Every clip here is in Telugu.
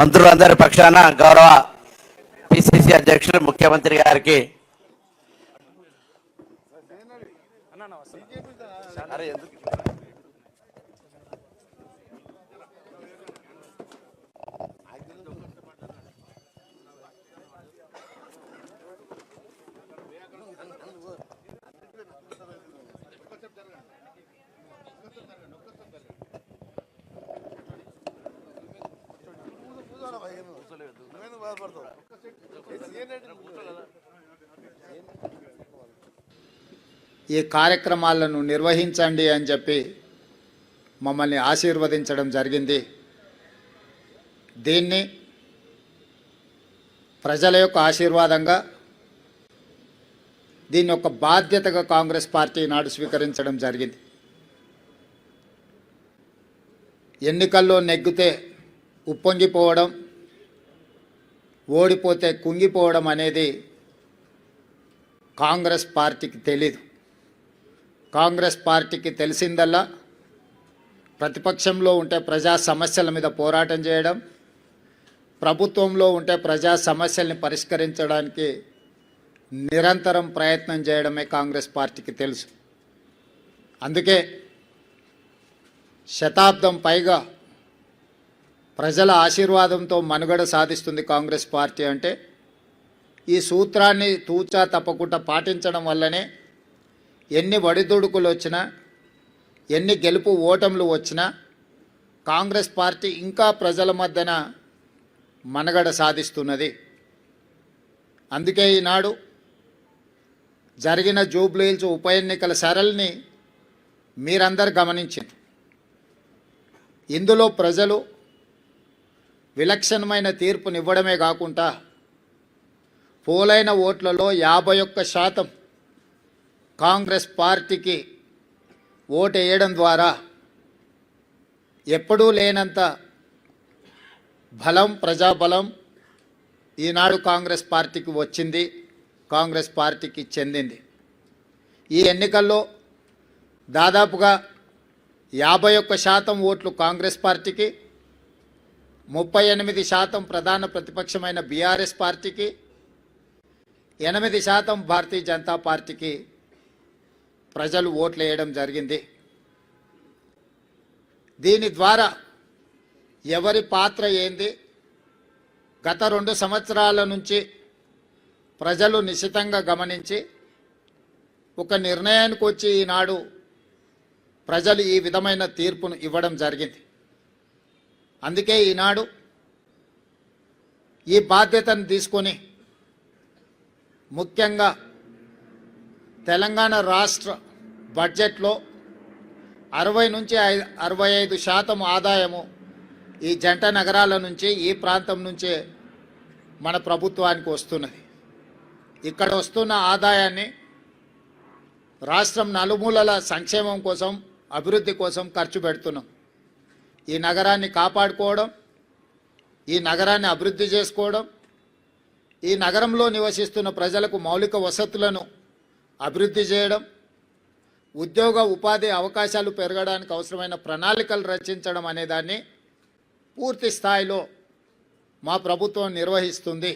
మంత్రులందరి పక్షాన గౌరవ పిసిసి అధ్యక్షులు ముఖ్యమంత్రి గారికి ఈ కార్యక్రమాలను నిర్వహించండి అని చెప్పి మమ్మల్ని ఆశీర్వదించడం జరిగింది. దీన్ని ప్రజల యొక్క ఆశీర్వాదంగా, దీన్ని ఒక బాధ్యతగా కాంగ్రెస్ పార్టీ నాడు స్వీకరించడం జరిగింది. ఎన్నికల్లో నెగ్గితే ఉప్పొంగిపోవడం, ఓడిపోతే కుంగిపోవడం అనేది కాంగ్రెస్ పార్టీకి తెలీదు. కాంగ్రెస్ పార్టీకి తెలిసిందల్లా ప్రతిపక్షంలో ఉంటే ప్రజా సమస్యల మీద పోరాటం చేయడం, ప్రభుత్వంలో ఉంటే ప్రజా సమస్యల్ని పరిష్కరించడానికి నిరంతరం ప్రయత్నం చేయడమే కాంగ్రెస్ పార్టీకి తెలుసు. అందుకే శతాబ్దం పైగా ప్రజల ఆశీర్వాదంతో మనుగడ సాధిస్తుంది కాంగ్రెస్ పార్టీ. అంటే ఈ సూత్రాన్ని తూచా తప్పకుండా పాటించడం వల్లనే ఎన్ని ఒడిదుడుకులు వచ్చినా, ఎన్ని గెలుపు ఓటములు వచ్చినా కాంగ్రెస్ పార్టీ ఇంకా ప్రజల మధ్యన మనుగడ సాధిస్తున్నది. అందుకే ఈనాడు జరిగిన జూబ్లీహిల్స్ ఉప ఎన్నికల సరళిని మీరందరూ గమనించారు. ఇందులో ప్రజలు విలక్షణమైన తీర్పునివ్వడమే కాకుండా పోలైన ఓట్లలో 51% కాంగ్రెస్ పార్టీకి ఓటు వేయడం ద్వారా ఎప్పుడూ లేనంత బలం, ప్రజాబలం ఈనాడు కాంగ్రెస్ పార్టీకి వచ్చింది, కాంగ్రెస్ పార్టీకి చెందింది. ఈ ఎన్నికల్లో దాదాపుగా 51% ఓట్లు కాంగ్రెస్ పార్టీకి, 38% ప్రధాన ప్రతిపక్షమైన బీఆర్ఎస్ పార్టీకి, 8% భారతీయ జనతా పార్టీకి ప్రజలు ఓట్లు వేయడం జరిగింది. దీని ద్వారా ఎవరి పాత్ర ఏంది, గత 2 సంవత్సరాల నుంచి ప్రజలు నిశితంగా గమనించి ఒక నిర్ణయానికి వచ్చి ఈనాడు ప్రజలు ఈ విధమైన తీర్పును ఇవ్వడం జరిగింది. అందుకే ఈనాడు ఈ బాధ్యతను తీసుకొని ముఖ్యంగా తెలంగాణ రాష్ట్ర బడ్జెట్లో 60 నుంచి 65% ఆదాయము ఈ జంట నగరాల నుంచి, ఈ ప్రాంతం నుంచే మన ప్రభుత్వానికి వస్తున్నది. ఇక్కడ వస్తున్న ఆదాయాన్ని రాష్ట్రం నలుమూలల సంక్షేమం కోసం, అభివృద్ధి కోసం ఖర్చు పెడుతున్నాం. ఈ నగరాన్ని కాపాడుకోవడం, ఈ నగరాన్ని అభివృద్ధి చేసుకోవడం, ఈ నగరంలో నివసిస్తున్న ప్రజలకు మౌలిక వసతులను అభివృద్ధి చేయడం, ఉద్యోగ ఉపాధి అవకాశాలు పెరగడానికి అవసరమైన ప్రణాళికలు రచించడం అనే దాన్ని పూర్తి స్థాయిలో మా ప్రభుత్వం నిర్వహిస్తుంది.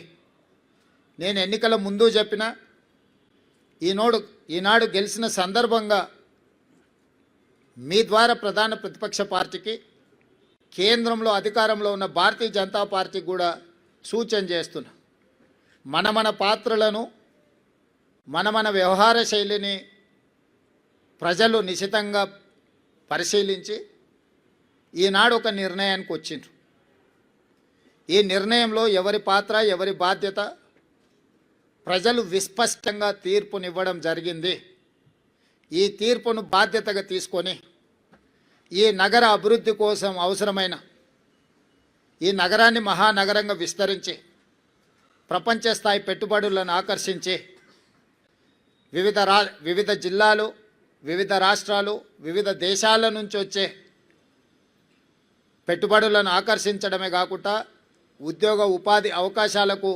నేను ఎన్నికల ముందు చెప్పిన ఈనాడు గెలిచిన సందర్భంగా మీ ద్వారా ప్రధాన ప్రతిపక్ష పార్టీకి, కేంద్రంలో అధికారంలో ఉన్న భారతీయ జనతా పార్టీకి కూడా సూచన చేస్తున్నా. మన పాత్రలను, మన వ్యవహార శైలిని ప్రజలు నిశితంగా పరిశీలించి ఈనాడు ఒక నిర్ణయానికి వచ్చిండ్రు. ఈ నిర్ణయంలో ఎవరి పాత్ర, ఎవరి బాధ్యత ప్రజలు విస్పష్టంగా తీర్పునివ్వడం జరిగింది. ఈ తీర్పును బాధ్యతగా తీసుకొని ఈ నగర అభివృద్ధి కోసం అవసరమైన, ఈ నగరాన్ని మహానగరంగా విస్తరించి ప్రపంచ స్థాయి పెట్టుబడులను ఆకర్షించి వివిధ జిల్లాలు, వివిధ రాష్ట్రాలు, వివిధ దేశాల నుంచి వచ్చే పెట్టుబడులను ఆకర్షించడమే కాకుండా ఉద్యోగ ఉపాధి అవకాశాలకు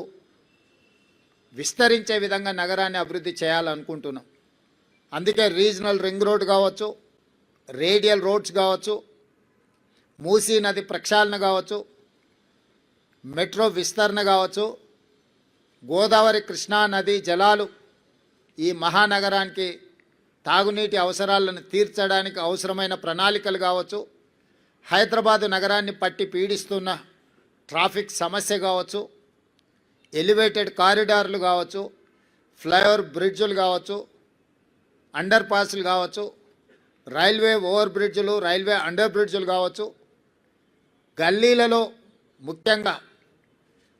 విస్తరించే విధంగా నగరాన్ని అభివృద్ధి చేయాలనుకుంటున్నాం. అందుకే రీజనల్ రింగ్ రోడ్ కావచ్చు, రేడియల్ రోడ్స్ కావచ్చు, మూసీ నది ప్రక్షాళన కావచ్చు, మెట్రో విస్తరణ కావచ్చు, గోదావరి కృష్ణా నది జలాలు ఈ మహానగరానికి తాగునీటి అవసరాలను తీర్చడానికి అవసరమైన ప్రణాళికలు కావచ్చు, హైదరాబాదు నగరాన్ని పట్టి పీడిస్తున్న ట్రాఫిక్ సమస్య కావచ్చు, ఎలివేటెడ్ కారిడార్లు కావచ్చు, ఫ్లైఓవర్ బ్రిడ్జులు కావచ్చు, అండర్ పాస్లు కావచ్చు, రైల్వే ఓవర్ బ్రిడ్జులు, రైల్వే అండర్ బ్రిడ్జులు కావచ్చు, గల్లీలలో ముఖ్యంగా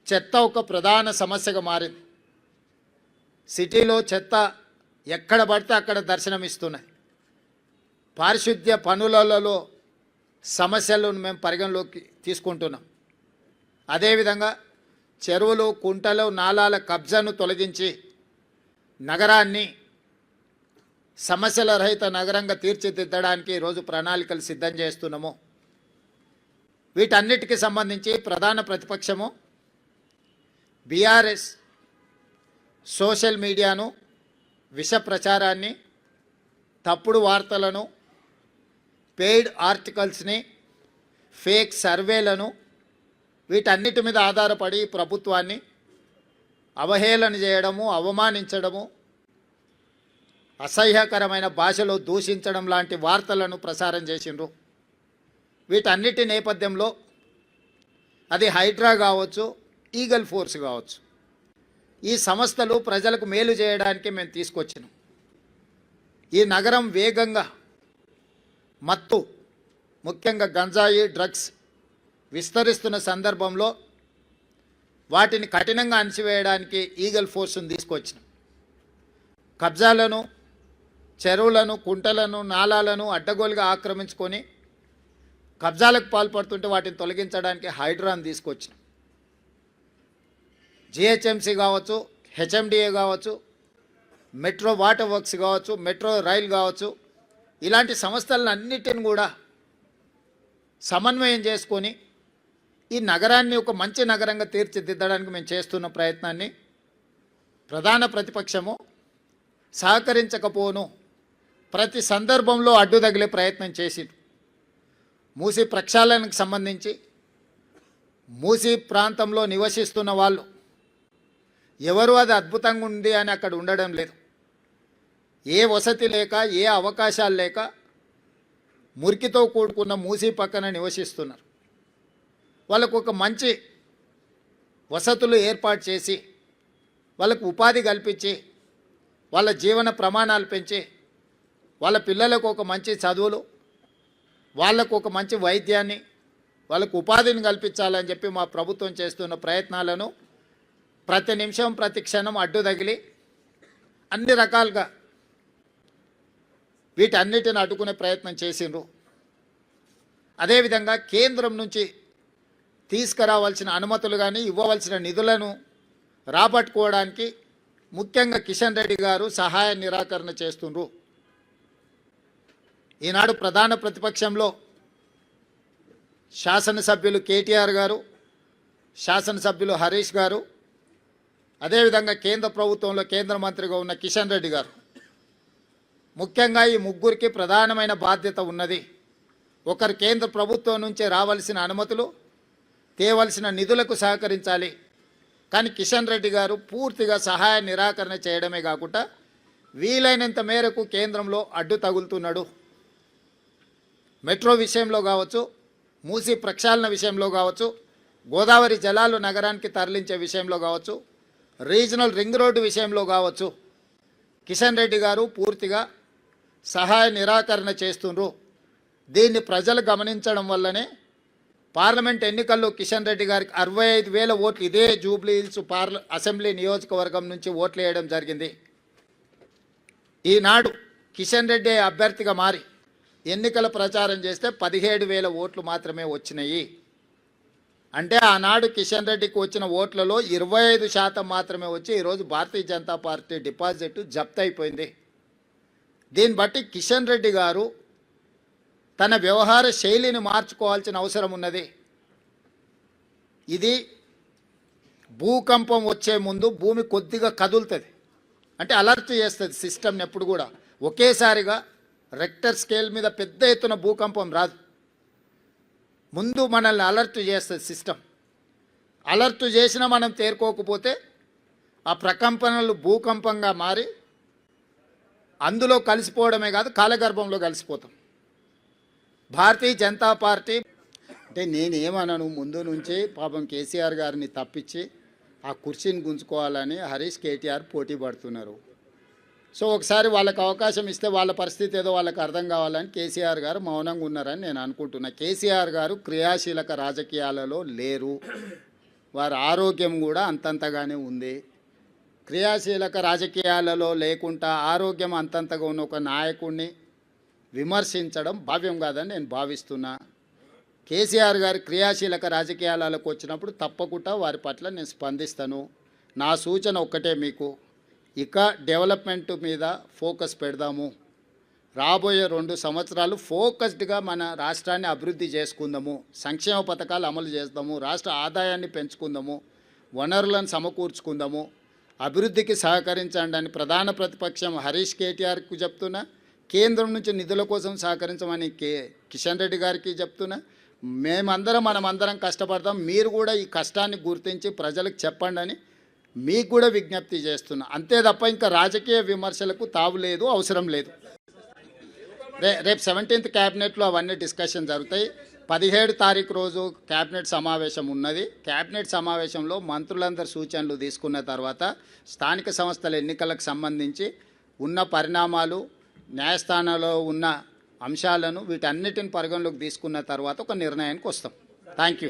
చెత్త ఒక ప్రధాన సమస్యగా మారింది. సిటీలో చెత్త ఎక్కడ పడితే అక్కడ దర్శనమిస్తున్నాయి. పారిశుద్ధ్య పనులలో సమస్యలను మేము పరిగణలోకి తీసుకుంటున్నాం. అదేవిధంగా చెరువులు, కుంటలు, నాలాల కబ్జాను తొలగించి నగరాన్ని సమస్యల రహిత నగరంగా తీర్చిదిద్దడానికి ఈరోజు ప్రణాళికలు సిద్ధం చేస్తున్నాము. వీటన్నిటికీ సంబంధించి ప్రధాన ప్రతిపక్షము బీఆర్ఎస్ సోషల్ మీడియాను, విష ప్రచారాన్ని, తప్పుడు వార్తలను, పెయిడ్ ఆర్టికల్స్ని, ఫేక్ సర్వేలను, వీటన్నిటి మీద ఆధారపడి ప్రభుత్వాన్ని అవహేళన చేయడము, అవమానించడము, అసహ్యకరమైన భాషలో దూషించడం లాంటి వార్తలను ప్రసారం చేసిండ్రు. వీటన్నిటి నేపథ్యంలో అది హైడ్రా కావచ్చు, ఈగల్ ఫోర్స్ కావచ్చు, ఈ సంస్థలు ప్రజలకు మేలు చేయడానికి మేము తీసుకొచ్చినాం. ఈ నగరం వేగంగా మత్తు, ముఖ్యంగా గంజాయి, డ్రగ్స్ విస్తరిస్తున్న సందర్భంలో వాటిని కఠినంగా అణిచివేయడానికి ఈగల్ ఫోర్స్ను తీసుకొచ్చినాం. కబ్జాలను, చెరువులను, కుంటలను, నాలాలను అడ్డగోలుగా ఆక్రమించుకొని కబ్జాలకు పాల్పడుతుంటే వాటిని తొలగించడానికి హైడ్రాను తీసుకొచ్చినాం. జిహెచ్ఎంసీ కావచ్చు, హెచ్ఎండిఏ కావచ్చు, మెట్రో వాటర్ వర్క్స్ కావచ్చు, మెట్రో రైల్ కావచ్చు, ఇలాంటి సంస్థలన్నిటిని కూడా సమన్వయం చేసుకొని ఈ నగరాన్ని ఒక మంచి నగరంగా తీర్చిదిద్దడానికి మేము చేస్తున్న ప్రయత్నాన్ని ప్రధాన ప్రతిపక్షము సహకరించకపోను ప్రతి సందర్భంలో అడ్డు తగిలే ప్రయత్నం చేసింది. మూసీ ప్రక్షాళనకు సంబంధించి మూసీ ప్రాంతంలో నివసిస్తున్న వాళ్ళు ఎవరు అది అద్భుతంగా ఉంది అని అక్కడ ఉండడం లేదు. ఏ వసతి లేక, ఏ అవకాశాలు లేక మురికితో కూడుకున్న మూసీ పక్కన నివసిస్తున్నారు. వాళ్ళకు ఒక మంచి వసతులు ఏర్పాటు చేసి, వాళ్ళకు ఉపాధి కల్పించి, వాళ్ళ జీవన ప్రమాణాలు పెంచి, వాళ్ళ పిల్లలకు ఒక మంచి చదువులు, వాళ్ళకు ఒక మంచి వైద్యాన్ని, వాళ్ళకు ఉపాధిని కల్పించాలని చెప్పి మా ప్రభుత్వం చేస్తున్న ప్రయత్నాలను ప్రతి నిమిషం, ప్రతి క్షణం అడ్డు తగిలి అన్ని రకాలుగా వీటన్నిటిని అడ్డుకునే ప్రయత్నం చేసిండ్రు. అదేవిధంగా కేంద్రం నుంచి తీసుకురావాల్సిన అనుమతులు కానీ, ఇవ్వవలసిన నిధులను రాబట్టుకోవడానికి ముఖ్యంగా కిషన్ రెడ్డి గారు సహాయ నిరాకరణ చేస్తుండ్రు. ఈనాడు ప్రధాన ప్రతిపక్షంలో శాసనసభ్యులు కేటీఆర్ గారు, శాసనసభ్యులు హరీష్ గారు, అదేవిధంగా కేంద్ర ప్రభుత్వంలో కేంద్ర మంత్రిగా ఉన్న కిషన్ రెడ్డి గారు, ముఖ్యంగా ఈ ముగ్గురికి ప్రధానమైన బాధ్యత ఉన్నది. ఒకరు కేంద్ర ప్రభుత్వం నుంచే రావాల్సిన అనుమతులు, తేవలసిన నిధులకు సహకరించాలి. కానీ కిషన్ రెడ్డి గారు పూర్తిగా సహాయ నిరాకరణ చేయడమే కాకుండా వీలైనంత మేరకు కేంద్రంలో అడ్డు తగులుతున్నాడు. మెట్రో విషయంలో కావచ్చు, మూసీ ప్రక్షాళన విషయంలో కావచ్చు, గోదావరి జలాలు నగరానికి తరలించే విషయంలో కావచ్చు, రీజనల్ రింగ్ రోడ్డు విషయంలో కావచ్చు, కిషన్ రెడ్డి గారు పూర్తిగా సహాయ నిరాకరణ చేస్తుండ్రు. దీన్ని ప్రజలు గమనించడం వల్లనే పార్లమెంట్ ఎన్నికల్లో కిషన్ రెడ్డి గారికి 65,000 ఓట్లు ఇదే జూబ్లీ హిల్స్ అసెంబ్లీ నియోజకవర్గం నుంచి ఓట్లు వేయడం జరిగింది. ఈనాడు కిషన్ రెడ్డి అభ్యర్థిగా మారి ఎన్నికల ప్రచారం చేస్తే 17,000 ఓట్లు మాత్రమే వచ్చినాయి. అంటే ఆనాడు కిషన్ రెడ్డికి వచ్చిన ఓట్లలో 25% మాత్రమే వచ్చి ఈరోజు భారతీయ జనతా పార్టీ డిపాజిట్ జప్తు అయిపోయింది. దీన్ని బట్టి కిషన్ రెడ్డి గారు తన వ్యవహార శైలిని మార్చుకోవాల్సిన అవసరం ఉన్నది. ఇది భూకంపం వచ్చే ముందు భూమి కొద్దిగా కదులుతుంది, అంటే అలర్ట్ చేస్తుంది సిస్టమ్ని. ఎప్పుడు కూడా ఒకేసారిగా రెక్టర్ స్కేల్ మీద పెద్ద ఎత్తున భూకంపం రాదు, ముందు మనల్ని అలర్ట్ చేస్తుంది సిస్టమ్. అలర్ట్ చేసినా మనం తేరుకోకపోతే ఆ ప్రకంపనలు భూకంపంగా మారి అందులో కలిసిపోవడమే కాదు కాలగర్భంలో కలిసిపోతాం. భారతీయ జనతా పార్టీ అంటే నేనేమన్నాను, ముందు నుంచి పాపం కేసీఆర్ గారిని తప్పించి ఆ కుర్చీని గుంజుకోవాలని హరీష్ కేటీఆర్ పోటీ పడుతున్నారు. సో ఒకసారి వాళ్ళకి అవకాశం ఇస్తే వాళ్ళ పరిస్థితి ఏదో వాళ్ళకి అర్థం కావాలని కేసీఆర్ గారు మౌనంగా ఉన్నారని నేను అనుకుంటున్నా. కేసీఆర్ గారు క్రియాశీలక రాజకీయాలలో లేరు, వారి ఆరోగ్యం కూడా అంతంతగానే ఉంది. క్రియాశీలక రాజకీయాలలో లేకుండా ఆరోగ్యం అంతంతగా ఉన్న ఒక నాయకుడిని విమర్శించడం భావ్యం కాదని నేను భావిస్తున్నా. కేసీఆర్ గారు క్రియాశీలక రాజకీయాలకు వచ్చినప్పుడు తప్పకుండా వారి పట్ల నేను స్పందిస్తాను. నా సూచన ఒక్కటే మీకు, ఇక డెవలప్మెంట్ మీద ఫోకస్ పెడదాము. రాబోయే 2 సంవత్సరాలు ఫోకస్డ్గా మన రాష్ట్రాన్ని అభివృద్ధి చేసుకుందాము, సంక్షేమ పథకాలు అమలు చేద్దాము, రాష్ట్ర ఆదాయాన్ని పెంచుకుందాము, వనరులను సమకూర్చుకుందాము, అభివృద్ధికి సహకరించండి అని ప్రధాన ప్రతిపక్షం హరీష్ కేటీఆర్కి చెప్తున్నా, కేంద్రం నుంచి నిధుల కోసం సహకరించమని కిషన్ రెడ్డి గారికి చెప్తున్నా. మనమందరం కష్టపడతాం, మీరు కూడా ఈ కష్టాన్ని గుర్తించి ప్రజలకు చెప్పండి అని మీకు కూడా విజ్ఞప్తి చేస్తున్నా. అంతే తప్ప ఇంకా రాజకీయ విమర్శలకు తావు లేదు, అవసరం లేదు. రేపు 17th క్యాబినెట్లో అవన్నీ డిస్కషన్ జరుగుతాయి. 17 తారీఖు రోజు క్యాబినెట్ సమావేశం ఉన్నది. క్యాబినెట్ సమావేశంలో మంత్రులందరి సూచనలు తీసుకున్న తర్వాత స్థానిక సంస్థల ఎన్నికలకు సంబంధించి ఉన్న పరిణామాలు, న్యాయస్థానంలో ఉన్న అంశాలను వీటన్నిటిని పరిగణలోకి తీసుకున్న తర్వాత ఒక నిర్ణయానికి వస్తాం. Thank you.